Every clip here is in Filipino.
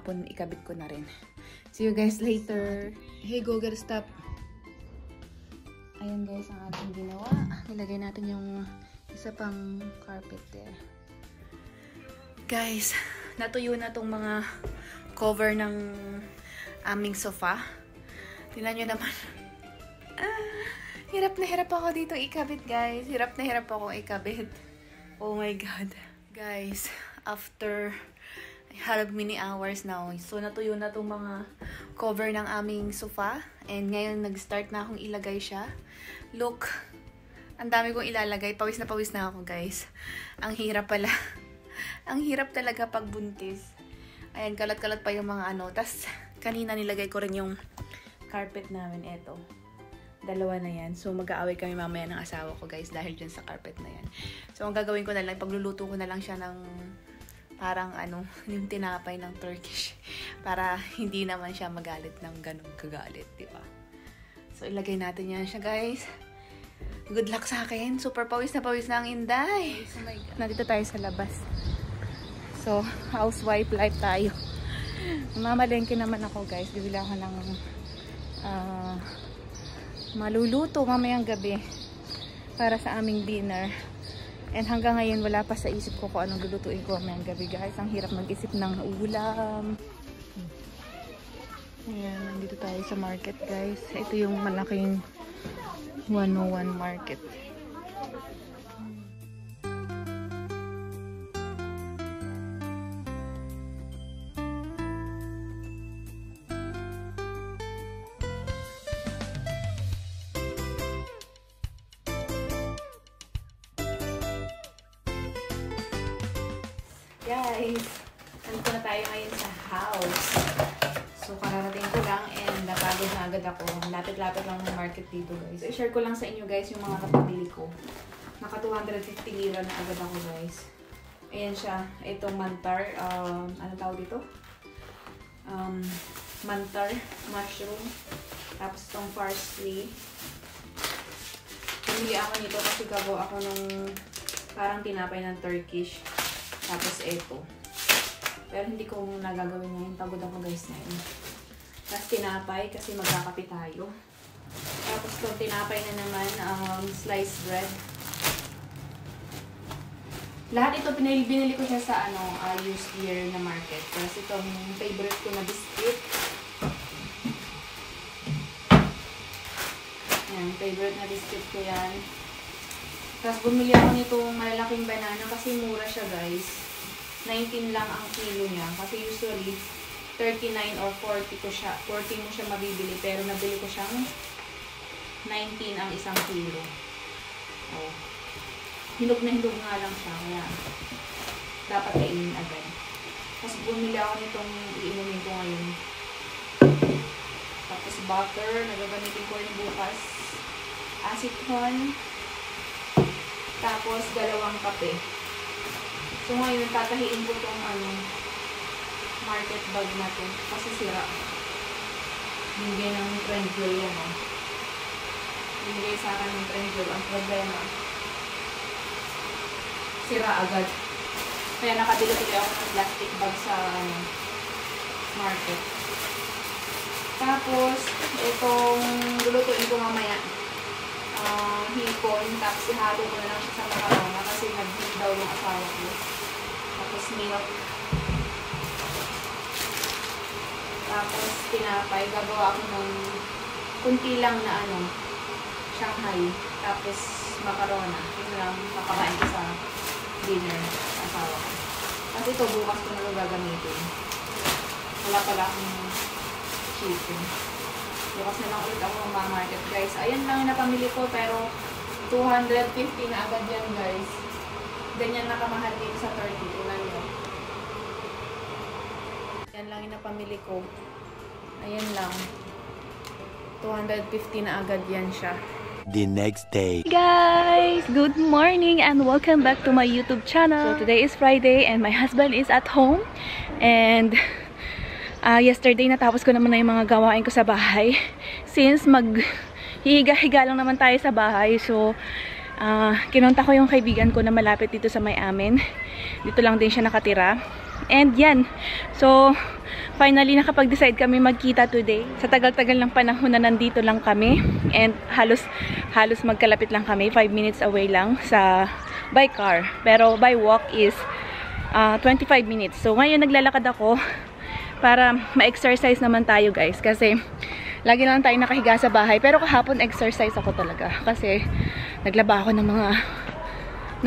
hapon ikabit ko na rin. See you guys later. Hey Google, stop. Ayan guys ang ating ginawa. Nilagay natin yung isa pang carpet there. Guys, natuyo na tong mga cover ng aming sofa. Tingnan nyo naman. Hirap na hirap ako dito ikabit, guys. Hirap na hirap ako ikabit. Oh my God. Guys, after many hours now. So, natuyo na itong mga cover ng aming sofa. And ngayon, nag-start na akong ilagay siya. Look, ang dami kong ilalagay. Pawis na ako, guys. Ang hirap pala. Ang hirap talaga pag buntis. Ayan, kalat-kalat pa yung mga ano. Tas, kanina nilagay ko rin yung carpet namin. Eto. Dalawa na yan. So, mag-aaway kami mamaya ng asawa ko, guys, dahil dyan sa carpet na yan. So, ang gagawin ko na lang, pagluluto ko na lang siya ng parang ano, yung tinapay ng Turkish. Para hindi naman siya magalit ng ganun kagalit, di ba? So, ilagay natin yan siya, guys. Good luck sa akin. Super pawis na ang Inday. Oh my God. Nandito tayo sa labas. So, housewife life tayo. Mamalengke naman ako, guys. Bibili ako ng maluluto mamayang gabi para sa aming dinner. And hanggang ngayon wala pa sa isip ko kung anong lulutuin ko mamayang gabi, guys. Ang hirap mag-isip ng ulam. Ayan, nandito tayo sa market, guys. Ito yung malaking 101 market. Guys, nandito na tayo ngayon sa house. So, kararating ko lang and napagod na agad ako. Lapit-lapit lang ng market dito, guys. So, i-share ko lang sa inyo, guys, yung mga napabili ko. Naka 250 lira na agad ako, guys. Ayan siya. Itong mantar. Ano tawag dito? Mantar. Mushroom. Tapos itong parsley. Pumili ako nito kasi gagawa ako ng parang tinapay ng Turkish. Tapos ito. Pero hindi ko nagagawin ngayon. Pagod ako, guys, ngayon. Tapos tinapay kasi magkakape tayo. Tapos itong tinapay na naman, sliced bread. Lahat ito binili ko siya sa used year na market. Tapos itong favorite ko na biscuit. Yan, favorite na biscuit ko yan. Tapos bumili ako nitong malalaking banana kasi mura siya, guys. 19 lang ang kilo niya. Kasi usually, 39 or 40 mo siya mabibili. Pero nabili ko siyang 19 ang isang kilo. Oh. Hinog na hinog nga lang siya. Kaya dapat kainin agad. Tapos bumili ako nitong iinumin ko ngayon. Tapos butter. Nagagamitin ko rin bukas. Acetone. Tapos 2 kape. So ngayon, tatahiin ko itong market bag na to. Kasi sira. Binigay ng Trendyol yan, oh. Binigay sa akin ng Trendyol. Ang problema, sira agad. Kaya nakabili ko ako ng plastic bag sa market. Tapos, itong lulutuin ko mamaya. Hipon. Tapos ihalo ko na lang siya sa makarona kasi nag-hit daw yung asawa ko. Tapos milk. Tapos tinapay. Gagawa ako ng kunti lang na Shanghai. Tapos makarona. Yun lang papakain ko sa dinner sa asawa ko. Kasi ito bukas ko na lang gagamitin. Wala pala akong chicken. Bukas na lang ulit ako ng market, guys. Ayan lang yung napamili ko, pero 250 na agad yan, guys. Ganyan nakamahal dito sa Turkey. Tingnan nyo. Ayan lang yung napamili ko. Ayan lang. 250 na agad yan siya. The next day. Guys, good morning and welcome back to my YouTube channel. So today is Friday and my husband is at home. And yesterday natapos ko naman na yung mga gawain ko sa bahay. Since hihiga-higa lang naman tayo sa bahay. So kinonta ko yung kaibigan ko na malapit dito sa may amin. Dito lang din siya nakatira. And yan. So finally nakapag-decide kami magkita today. Sa tagal-tagal ng panahon na nandito lang kami. And halos magkalapit lang kami. 5 minutes away lang sa by car. Pero by walk is 25 minutes. So ngayon naglalakad ako para ma-exercise naman tayo guys. Kasi lagi lang tayo nakahiga sa bahay. Pero kahapon exercise ako talaga. Kasi naglaba ako ng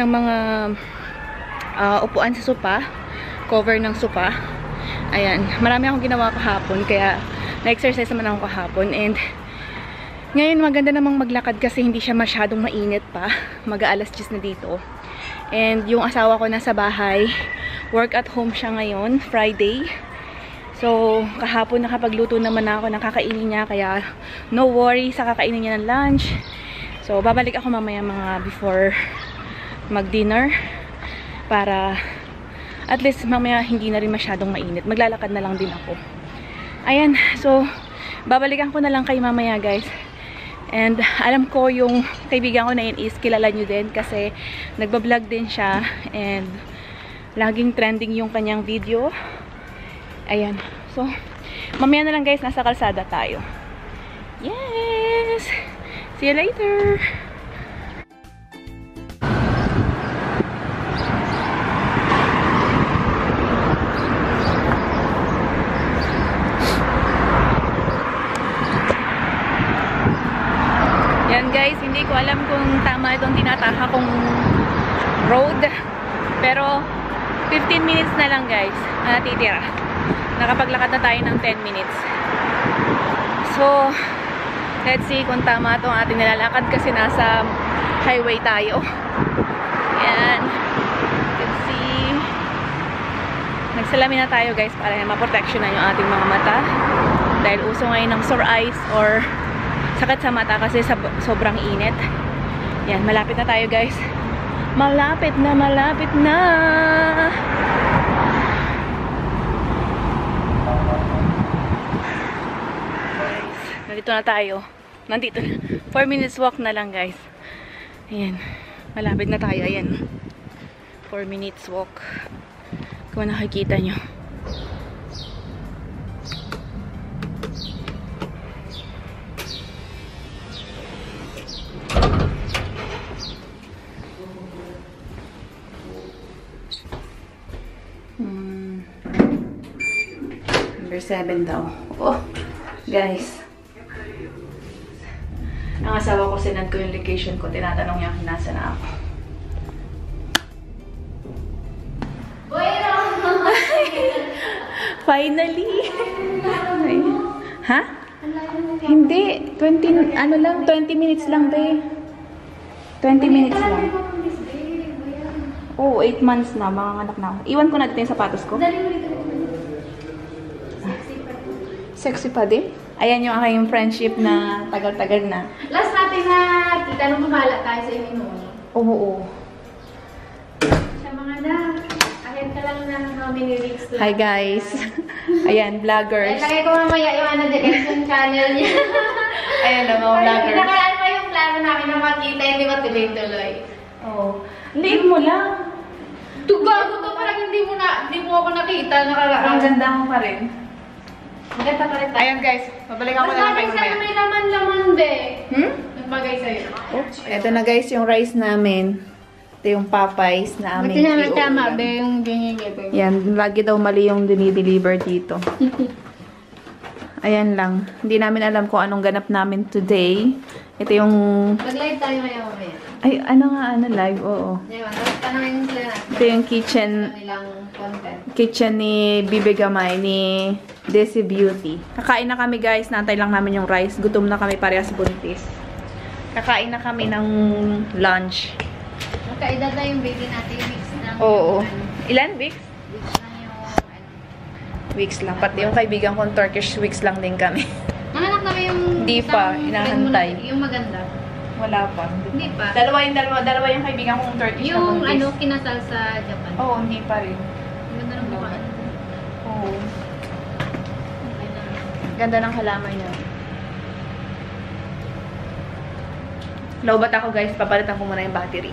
mga upuan sa sopa. Cover ng sopa. Ayan. Marami akong ginawa kahapon. Kaya na-exercise naman ako kahapon. And ngayon maganda namang maglakad kasi hindi siya masyadong mainit pa. Mag-aalas 10 na dito. And yung asawa ko nasa bahay. Work at home siya ngayon. Friday. So, kahapon nakapagluto naman ako ng kakainin niya. Kaya no worry sa kakainin niya ng lunch. So, babalik ako mamaya mga before mag-dinner. Para at least mamaya hindi na rin masyadong mainit. Maglalakad na lang din ako. Ayan. So, babalikan ko na lang kayo mamaya guys. And alam ko yung kaibigan ko na yun is kilala nyo din kasi nagbablog din siya and laging trending yung kanyang video. Ayan. So, mamaya na lang guys, nasa kalsada tayo. Yes! See you later! Yan guys, hindi ko alam kung tama itong tinataka kong road. Pero 15 minutes na lang guys na natitira. Nakapaglakad na tayo ng 10 minutes. So, let's see kung tama itong ating nilalakad kasi nasa highway tayo. Yan. Let's see. Nagsalamin na tayo guys para ma-protectionan yung ating mga mata. Dahil uso ngayon ng sore eyes or sakit sa mata kasi sobrang init. Yan, malapit na tayo guys. Malapit na, malapit na. Nandito na tayo. Nandito na. 4 minutes walk na lang guys. Ayan. Malapit na tayo. Ayan. 4 minutes walk. Kung nakikita nyo. Number 7 daw. Oh, guys. Ang asawa ko, sinad ko yung location ko. Tinatanong niya kung nasa na ako. Finally! Ha? Hindi. 20, ano lang, 20 minutes lang, be. 20 minutes lang. Oh, 8 months na. Mga anak na ako. Iwan ko na dito yung sapatos ko. Sexy pa din. Ayan yung aking friendship na tagal-tagal na. Last natin na kita nung mamala tayo sa Iminoni. Oo. Sa mga na, ahead ka lang ng how many weeks to. Hi guys. Ayan, vloggers. Lagay ko mamaya yung direction channel niya. Ayan na mga vloggers. Pinakalaan pa yung plano namin na makita, hindi ba tuloy-tuloy? Oo. Liit mo lang. Bago to, parang hindi mo ako nakita, nakaraan. Ang ganda mo pa rin. Maganda pa rin tayo. Ayan guys, babalikan ko na lang kayo Mas mamaya. may laman-laman, be. Nagbagay sa'yo. Oops. Ito na guys yung rice namin. Ito yung Popeyes na aming Buti naman i-order. tama, be, yung dinideliver. Yan, lagi daw mali yung dinideliver dito. Ayan lang. Hindi namin alam kung anong ganap namin today. Ito yung... Mag-live tayo kaya mamaya. Ay, ano nga, live, oo. Diba? Tapos tanongin sila natin. Ito yung kitchen Nilang content. ni Bibi Gamay, ni Desi Beauty. Kakain na kami guys, nantay lang namin yung rice. Gutom na kami, parehas buntis. Kakain na kami ng lunch. Magkaedad na yung baby natin, weeks na. Oo. Ilan weeks? Weeks na yung, Weeks lang. Pati yung kaibigan kong Turkish weeks lang din kami. Nanganak na ba yung... Hindi pa, isang inahantay. friend mo na- Yung maganda. Wala pa. Hindi pa. Dalawa yung kaibigan kong Turkish na Yung buntis. kinasal sa Japan. Oo, hindi pa rin. Ang ganda ng mukha. Oo. Okay na. Ganda ng halaman niya. Lowbat ako guys, papalitan ko muna yung battery.